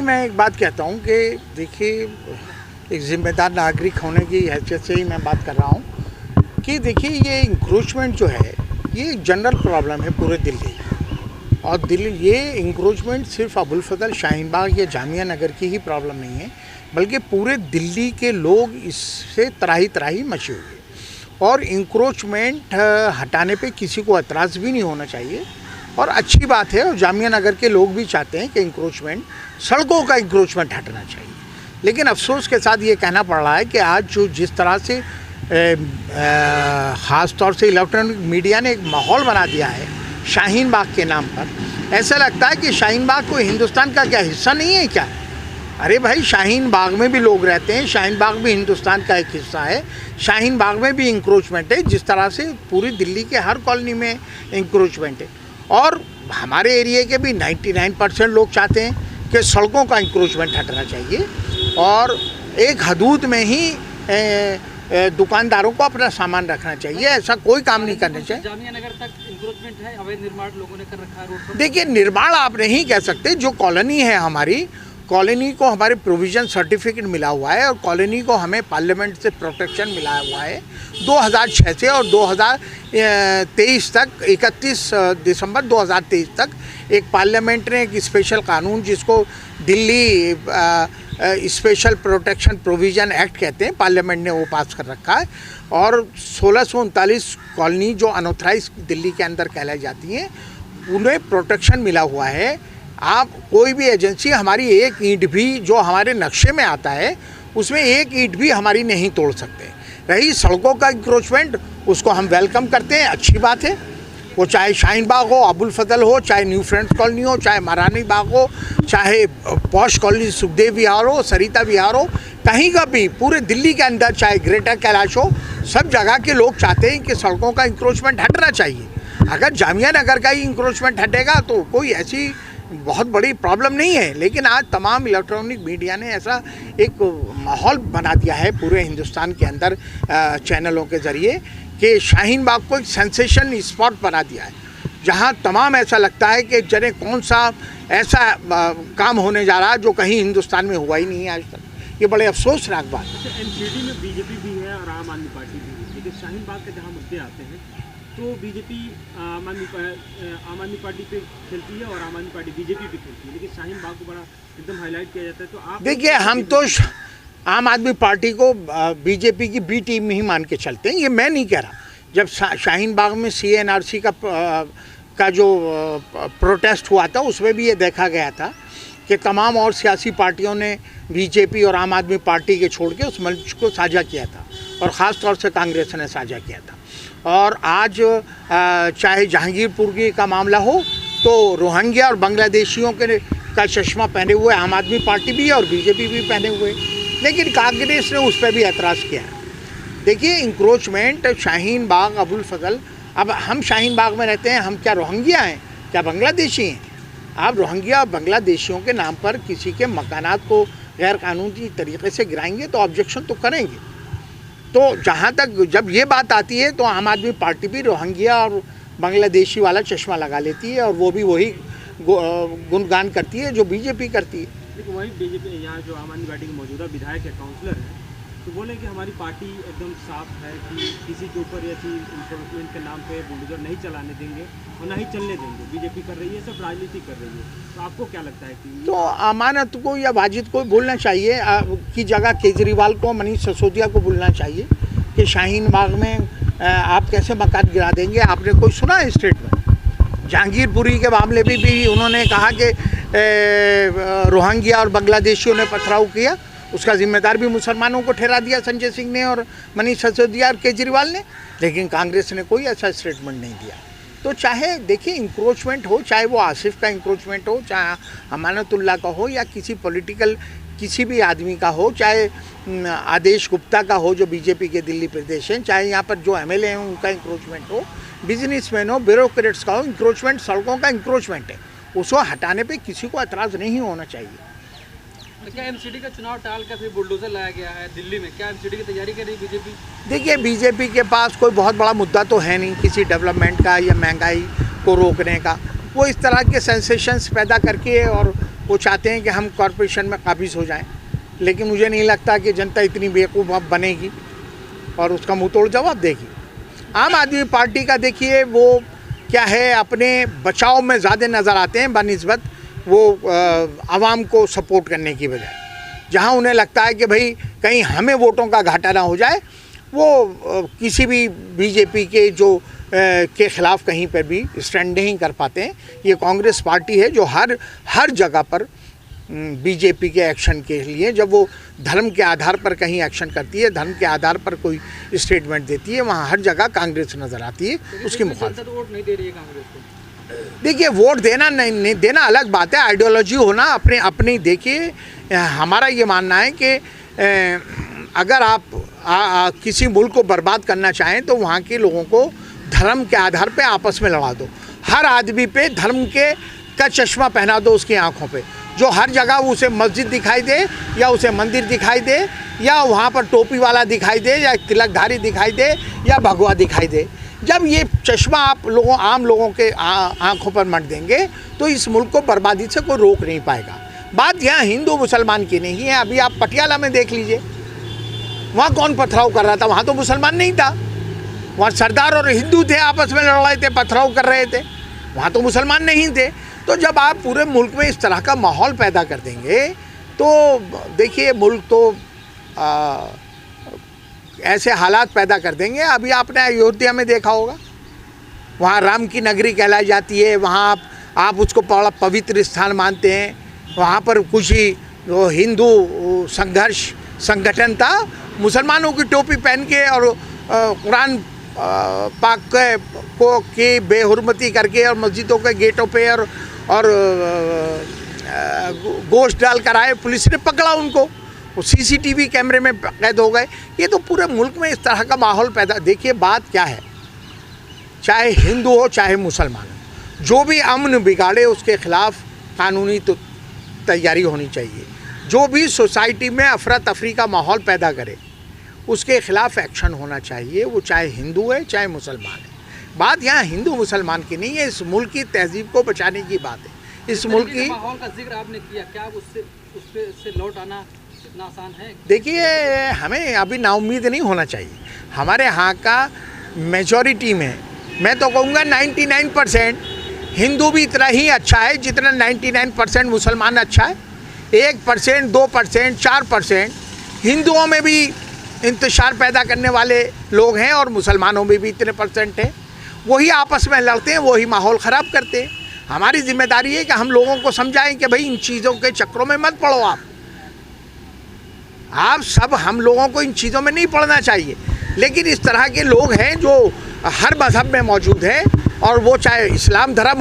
मैं एक बात कहता हूँ कि देखिए, एक जिम्मेदार नागरिक होने की हैसियत से ही मैं बात कर रहा हूँ कि देखिए, ये इंक्रोचमेंट जो है ये एक जनरल प्रॉब्लम है पूरे दिल्ली। और दिल्ली ये इंक्रोचमेंट सिर्फ अबुल फजल, शाहीन बाग या जामिया नगर की ही प्रॉब्लम नहीं है, बल्कि पूरे दिल्ली के लोग इससे त्राही त्राही मचे हुए। और इंक्रोचमेंट हटाने पे किसी को एतराज़ भी नहीं होना चाहिए और अच्छी बात है। और जामिया नगर के लोग भी चाहते हैं कि इंक्रोचमेंट, सड़कों का इंक्रोचमेंट हटना चाहिए। लेकिन अफसोस के साथ ये कहना पड़ रहा है कि आज जो जिस तरह से ख़ास तौर से इलेक्ट्रॉनिक मीडिया ने एक माहौल बना दिया है शाहीन बाग के नाम पर, ऐसा लगता है कि शाहीन बाग कोई हिंदुस्तान का क्या हिस्सा नहीं है क्या? अरे भाई, शाहीन बाग में भी लोग रहते हैं, शाहीन बाग भी हिंदुस्तान का एक हिस्सा है। शाहीन बाग में भी इंक्रोचमेंट है, जिस तरह से पूरी दिल्ली के हर कॉलोनी में इंक्रोचमेंट है। और हमारे एरिया के भी 99% लोग चाहते हैं कि सड़कों का इंक्रोचमेंट हटना चाहिए और एक हदूद में ही दुकानदारों को अपना सामान रखना चाहिए। ऐसा कोई काम नहीं करना चाहिए। जामिया नगर तक इंक्रोचमेंट है, अवैध निर्माण लोगों ने कर रखा है रोड पर। देखिए, निर्माण आप नहीं कह सकते। जो कॉलोनी है हमारी, कॉलोनी को हमारे प्रोविज़न सर्टिफिकेट मिला हुआ है और कॉलोनी को हमें पार्लियामेंट से प्रोटेक्शन मिला हुआ है 2006 से। और 2023 तक, 31 दिसंबर 2023 तक एक पार्लियामेंट ने एक स्पेशल कानून, जिसको Delhi special protection provision act कहते हैं, पार्लियामेंट ने वो पास कर रखा है। और 1639 कॉलोनी जो अनऑथराइज दिल्ली के अंदर कहलाई जाती हैं, उन्हें प्रोटेक्शन मिला हुआ है। आप कोई भी एजेंसी हमारी एक ईंट भी जो हमारे नक्शे में आता है, उसमें एक ईंट भी हमारी नहीं तोड़ सकते। रही सड़कों का इंक्रोचमेंट, उसको हम वेलकम करते हैं, अच्छी बात है। वो चाहे शाहीन बाग हो, अबुल फजल हो, चाहे न्यू फ्रेंड्स कॉलोनी हो, चाहे महारानी बाग हो, चाहे पॉश कॉलोनी सुखदेव विहार हो, सरिता विहार हो, कहीं का भी पूरे दिल्ली के अंदर, चाहे ग्रेटर कैलाश हो, सब जगह के लोग चाहते हैं कि सड़कों का इंक्रोचमेंट हटना चाहिए। अगर जामिया नगर का ही इंक्रोचमेंट हटेगा तो कोई ऐसी बहुत बड़ी प्रॉब्लम नहीं है। लेकिन आज तमाम इलेक्ट्रॉनिक मीडिया ने ऐसा एक माहौल बना दिया है पूरे हिंदुस्तान के अंदर चैनलों के ज़रिए कि शाहीन बाग को एक सेंसेशन स्पॉट बना दिया है, जहां तमाम ऐसा लगता है कि जने कौन सा ऐसा काम होने जा रहा है जो कहीं हिंदुस्तान में हुआ ही नहीं है आज तक। ये बड़े अफसोसनाक बात है। एमसीडी में बीजेपी भी है और आम आदमी पार्टी भी है, लेकिन शाहीन बाग के जहाँ मुद्दे आते हैं तो बीजेपी आम आदमी पार्टी पे खेलती है और आम आदमी पार्टी बीजेपी पे खेलती है, लेकिन शाहीन बाग को बड़ा एकदम हाईलाइट किया जाता है। तो आप देखिए, हम तो आम आदमी पार्टी को बीजेपी की बी टीम ही मान के चलते हैं। ये मैं नहीं कह रहा। जब शाहीन बाग में CNRC का जो प्रोटेस्ट हुआ था, उसमें भी ये देखा गया था कि तमाम और सियासी पार्टियों ने बीजेपी और आम आदमी पार्टी के छोड़ के उस मंच को साझा किया था और ख़ास तौर से कांग्रेस ने साझा किया था। और आज चाहे जहांगीरपुर की का मामला हो, तो रोहिंग्या और बांग्लादेशियों का चश्मा पहने हुए आम आदमी पार्टी भी और बीजेपी भी पहने हुए, लेकिन कांग्रेस ने उस पर भी ऐतराज़ किया। देखिए, इंक्रोचमेंट शाहीन बाग, अबुल फजल, अब हम शाहीन बाग में रहते हैं, हम क्या रोहिंग्या हैं, क्या बांग्लादेशी हैं? आप रोहिंग्या और बांग्लादेशियों के नाम पर किसी के मकानात को गैर कानूनी तरीके से गिराएंगे तो ऑब्जेक्शन तो करेंगे। तो जहाँ तक जब ये बात आती है तो आम आदमी पार्टी भी रोहिंग्या और बांग्लादेशी वाला चश्मा लगा लेती है और वो भी वही गुणगान करती है जो बीजेपी करती है। लेकिन वही बीजेपी यहाँ जो आम आदमी पार्टी के मौजूदा विधायक है, काउंसलर हैं, तो बोले कि हमारी पार्टी एकदम साफ है कि किसी के ऊपर ऐसी इंक्रोचमेंट के नाम पे बुलडोजर नहीं चलाने देंगे और ना ही चलने देंगे। बीजेपी कर रही है, सब राजनीति कर रही है। तो आपको क्या लगता है कि तो अमानत को या वाजिद को भूलना चाहिए की जगह केजरीवाल को, मनीष सिसोदिया को भूलना चाहिए कि शाहीन बाग में आप कैसे मकान गिरा देंगे? आपने कोई सुना है स्टेटमेंट? जहांगीरपुरी के मामले में भी उन्होंने कहा कि रोहिंग्या और बांग्लादेशियों ने पथराव किया, उसका जिम्मेदार भी मुसलमानों को ठहरा दिया संजय सिंह ने और मनीष सिसोदिया और केजरीवाल ने। लेकिन कांग्रेस ने कोई ऐसा स्टेटमेंट नहीं दिया। तो चाहे देखिए इंक्रोचमेंट हो, चाहे वो आसिफ का इंक्रोचमेंट हो, चाहे अमानतुल्लाह का हो, या किसी पॉलिटिकल किसी भी आदमी का हो, चाहे आदेश गुप्ता का हो जो बीजेपी के दिल्ली प्रदेश हैं, चाहे यहाँ पर जो MLA हैं उनका इंक्रोचमेंट हो, बिजनेसमैन हो, ब्यूरोक्रेट्स का हो, इंक्रोचमेंट सड़कों का इंक्रोचमेंट है, उसको हटाने पे किसी को एतराज़ नहीं होना चाहिए। तो क्या एमसीडी का चुनाव टाल कर फिर बुलडोजर लाया गया है दिल्ली में? क्या एमसीडी की तैयारी कर रही है बीजेपी? देखिए, बीजेपी के पास कोई बहुत बड़ा मुद्दा तो है नहीं किसी डेवलपमेंट का या महंगाई को रोकने का। वो इस तरह के सेंसेशंस पैदा करके और वो चाहते हैं कि हम कॉरपोरेशन में काबिज हो जाएं, लेकिन मुझे नहीं लगता कि जनता इतनी बेवकूफ़ अब बनेगी और उसका मुंह तोड़ जवाब देगी। आम आदमी पार्टी का देखिए वो क्या है, अपने बचाव में ज़्यादा नज़र आते हैं बनिस्बत वो आवाम को सपोर्ट करने की बजाय। जहां उन्हें लगता है कि भाई कहीं हमें वोटों का घाटा ना हो जाए, वो किसी भी बीजेपी के जो के ख़िलाफ़ कहीं पर भी स्टैंड नहीं कर पाते हैं। ये कांग्रेस पार्टी है जो हर जगह पर बीजेपी के एक्शन के लिए, जब वो धर्म के आधार पर कहीं एक्शन करती है, धर्म के आधार पर कोई स्टेटमेंट देती है, वहाँ हर जगह कांग्रेस नज़र आती है। उसकी मुखालिफ वोट नहीं दे रही है कांग्रेस को। देखिए, वोट देना नहीं देना अलग बात है, आइडियोलॉजी होना अपनी देखिए, हमारा ये मानना है कि अगर आप किसी मुल्क को बर्बाद करना चाहें तो वहाँ के लोगों को धर्म के आधार पे आपस में लड़ा दो। हर आदमी पे धर्म का चश्मा पहना दो उसकी आंखों पे, जो हर जगह उसे मस्जिद दिखाई दे या उसे मंदिर दिखाई दे या वहाँ पर टोपी वाला दिखाई दे या तिलकधारी दिखाई दे या भगवा दिखाई दे। जब ये चश्मा आप आम लोगों के आंखों पर मत देंगे तो इस मुल्क को बर्बादी से कोई रोक नहीं पाएगा। बात यहाँ हिंदू मुसलमान की नहीं है। अभी आप पटियाला में देख लीजिए, वहाँ कौन पथराव कर रहा था? वहाँ तो मुसलमान नहीं था, वहाँ सरदार और हिंदू थे, आपस में लड़ रहे थे, पथराव कर रहे थे, वहाँ तो मुसलमान नहीं थे। तो जब आप पूरे मुल्क में इस तरह का माहौल पैदा कर देंगे तो देखिए मुल्क तो ऐसे हालात पैदा कर देंगे। अभी आपने अयोध्या में देखा होगा, वहाँ राम की नगरी कहलाई जाती है, वहाँ आप उसको बड़ा पवित्र स्थान मानते हैं। वहाँ पर कुछ ही वो हिंदू संगठन था, मुसलमानों की टोपी पहन के और कुरान पाक की बेहुरमती करके और मस्जिदों के गेटों पे और गोश्त डाल कर आए, पुलिस ने पकड़ा उनको, वो सीसीटीवी कैमरे में कैद हो गए। ये तो पूरे मुल्क में इस तरह का माहौल पैदा। देखिए बात क्या है, चाहे हिंदू हो चाहे मुसलमान हो, जो भी अमन बिगाड़े उसके ख़िलाफ़ कानूनी तो तैयारी होनी चाहिए। जो भी सोसाइटी में अफरा तफरी का माहौल पैदा करे उसके ख़िलाफ़ एक्शन होना चाहिए, वो चाहे हिंदू है चाहे मुसलमान है। बात यहाँ हिंदू मुसलमान की नहीं है, इस मुल्क की तहजीब को बचाने की बात है। इस मुल्क की माहौल का जिक्र आपने किया, क्या उससे लौट आना इतना आसान है? देखिए, हमें अभी नाउम्मीद नहीं होना चाहिए। हमारे यहाँ का मेजॉरिटी में मैं तो कहूँगा 99% हिंदू भी इतना ही अच्छा है जितना 99% मुसलमान अच्छा है। 1%, 2%, 4% हिंदुओं में भी इंतशार पैदा करने वाले लोग हैं और मुसलमानों में भी इतने परसेंट हैं। वही आपस में लड़ते हैं, वही माहौल ख़राब करते हैं। हमारी जिम्मेदारी है कि हम लोगों को समझाएं कि भाई इन चीज़ों के चक्रों में मत पड़ो। आप सब हम लोगों को इन चीज़ों में नहीं पड़ना चाहिए। लेकिन इस तरह के लोग हैं जो हर मज़हब में मौजूद हैं, और वो चाहे इस्लाम धर्म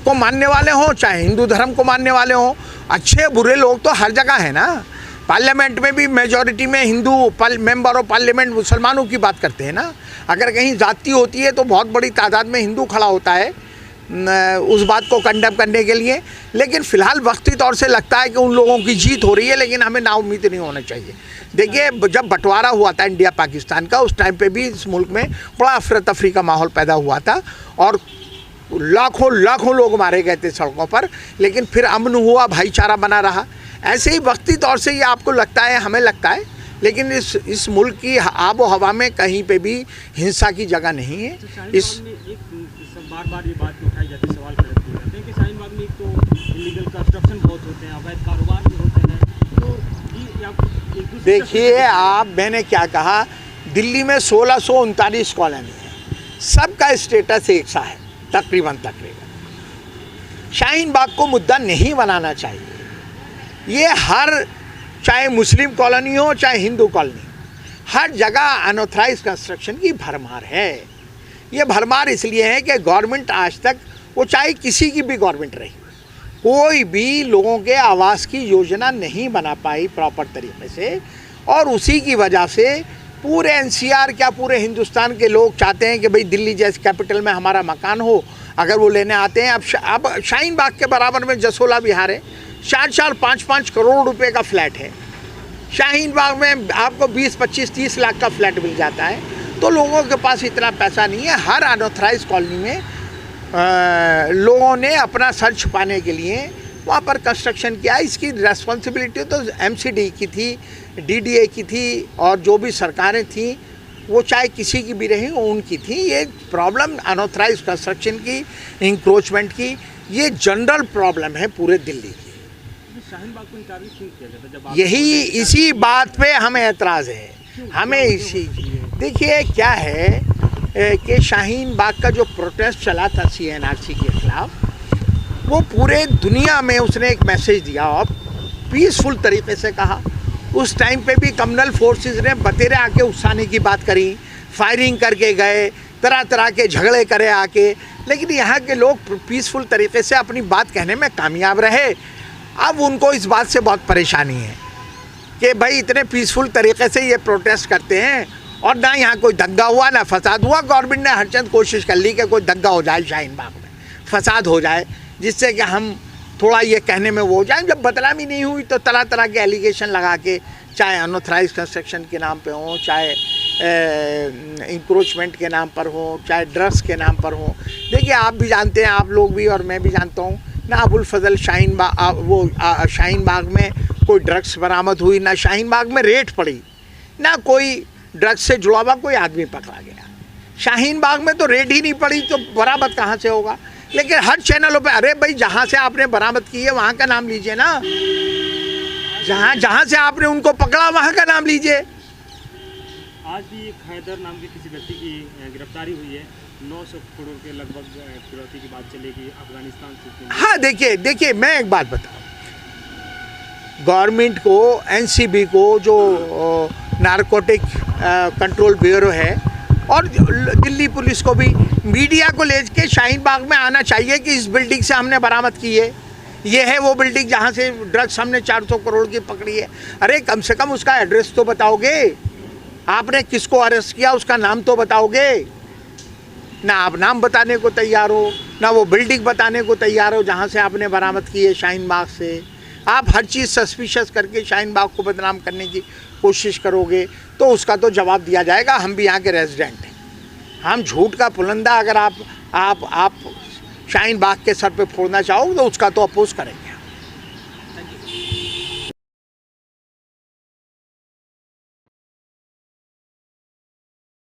को मानने वाले हों चाहे हिंदू धर्म को मानने वाले हों। अच्छे बुरे लोग तो हर जगह हैं ना। पार्लियामेंट में भी मेजॉरिटी में हिंदू मेंबर ऑफ पार्लियामेंट मुसलमानों की बात करते हैं ना। अगर कहीं जाति होती है तो बहुत बड़ी तादाद में हिंदू खड़ा होता है उस बात को कंडेम करने के लिए। लेकिन फ़िलहाल वक्ती तौर से लगता है कि उन लोगों की जीत हो रही है, लेकिन हमें नाउम्मीद नहीं होना चाहिए। देखिए, जब बंटवारा हुआ था इंडिया पाकिस्तान का, उस टाइम पे भी इस मुल्क में बड़ा अफरा तफरी का माहौल पैदा हुआ था और लाखों लोग मारे गए थे सड़कों पर, लेकिन फिर अमन हुआ, भाईचारा बना रहा। ऐसे ही वक्ती तौर से ये आपको लगता है, हमें लगता है, लेकिन इस मुल्क की आबो हवा में कहीं पे भी हिंसा की जगह नहीं है। इस बार ये बात उठाई जाती है, सवाल खड़े जाते हैं कि शाहीन बाग में एक तो इलीगल कंस्ट्रक्शन बहुत होते हैं, अवैध कारोबार भी होते हैं। तो देखिए, मैंने क्या कहा, दिल्ली में 1639 कॉलोनी है, सबका स्टेटस एक सा है तकरीबन। शाहीन बाग को मुद्दा नहीं बनाना चाहिए। ये हर चाहे मुस्लिम कॉलोनी हो चाहे हिंदू कॉलोनी, हर जगह अनऑथराइज कंस्ट्रक्शन की भरमार है। ये भरमार इसलिए है कि गवर्नमेंट आज तक, वो चाहे किसी की भी गवर्नमेंट रही, कोई भी लोगों के आवास की योजना नहीं बना पाई प्रॉपर तरीके से, और उसी की वजह से पूरे एनसीआर क्या पूरे हिंदुस्तान के लोग चाहते हैं कि भाई दिल्ली जैसे कैपिटल में हमारा मकान हो। अगर वो लेने आते हैं, अब शाहीन बाग के बराबर में जसोला विहार है, 4-4, 5-5 करोड़ रुपए का फ्लैट है। शाहीन बाग में आपको 20, 25, 30 लाख का फ्लैट मिल जाता है। तो लोगों के पास इतना पैसा नहीं है। हर अनऑथराइज कॉलोनी में लोगों ने अपना सर छुपाने के लिए वहाँ पर कंस्ट्रक्शन किया। इसकी रेस्पॉन्सिबिलिटी तो MCD की थी, DDA की थी, और जो भी सरकारें थीं वो चाहे किसी की भी रही वो उनकी थी। ये प्रॉब्लम अनऑथराइज कंस्ट्रक्शन की, इंक्रोचमेंट की, ये जनरल प्रॉब्लम है पूरे दिल्ली की। शाहीन बाग को टारगेट क्यों किया जाता है? जब आप यही इसी बात पे हमें एतराज़ है। हमें इसी, देखिए क्या है कि शाहीन बाग का जो प्रोटेस्ट चला था CNRC के खिलाफ, वो पूरे दुनिया में उसने एक मैसेज दिया और पीसफुल तरीके से कहा। उस टाइम पे भी कम्युनल फोर्सेस ने बतेरे आके उकसाने की बात करी, फायरिंग करके गए, तरह तरह के झगड़े करे आके, लेकिन यहाँ के लोग पीसफुल तरीके से अपनी बात कहने में कामयाब रहे। अब उनको इस बात से बहुत परेशानी है कि भाई इतने पीसफुल तरीके से ये प्रोटेस्ट करते हैं और ना यहाँ कोई दंगा हुआ ना फसाद हुआ। गवर्नमेंट ने हर चंद कोशिश कर ली कि कोई दंगा हो जाए शाहीन बाग में, फसाद हो जाए, जिससे कि हम थोड़ा ये कहने में वो हो जाए। जब बदनामी नहीं हुई तो तरह तरह के एलिगेशन लगा के, चाहे अनऑथराइज कंस्ट्रक्शन के नाम पे हो, चाहे इंक्रोचमेंट के नाम पर हो, चाहे ड्रग्स के नाम पर हो। देखिए आप भी जानते हैं, आप लोग भी, और मैं भी जानता हूँ ना, अबुल फजल शाहीन बाग में कोई ड्रग्स बरामद हुई, ना शाहीन बाग में रेड पड़ी, ना कोई ड्रग्स से जुड़ा हुआ कोई आदमी पकड़ा गया। शाहीन बाग में तो रेड ही नहीं पड़ी तो बरामद कहाँ से होगा? लेकिन हर चैनलों पे, अरे भाई जहाँ से आपने बरामद की है वहाँ का नाम लीजिए ना, जहाँ से आपने उनको पकड़ा वहाँ का नाम लीजिए। आज भी एक हैदर नाम के किसी व्यक्ति की गिरफ्तारी हुई है। 900 करोड़ के लगभग फिरौती की बात चलेगी अफगानिस्तान से। हाँ देखिए मैं एक बात बताऊँ, गवर्नमेंट को, NCB को, जो नारकोटिक कंट्रोल ब्यूरो है, और दिल्ली पुलिस को भी, मीडिया को लेके शाहीन बाग में आना चाहिए कि इस बिल्डिंग से हमने बरामद की है, ये है वो बिल्डिंग जहाँ से ड्रग्स हमने 400 करोड़ की पकड़ी है। अरे कम से कम उसका एड्रेस तो बताओगे, आपने किसको अरेस्ट किया उसका नाम तो बताओगे ना। आप नाम बताने को तैयार हो, ना वो बिल्डिंग बताने को तैयार हो जहाँ से आपने बरामद की है शाहीन बाग से। आप हर चीज़ सस्पिशियस करके शाहीन बाग को बदनाम करने की कोशिश करोगे तो उसका तो जवाब दिया जाएगा। हम भी यहाँ के रेजिडेंट हैं, हम झूठ का पुलंदा अगर आप शाहीन बाग के सर पे फोड़ना चाहो तो उसका तो अपोज करेंगे।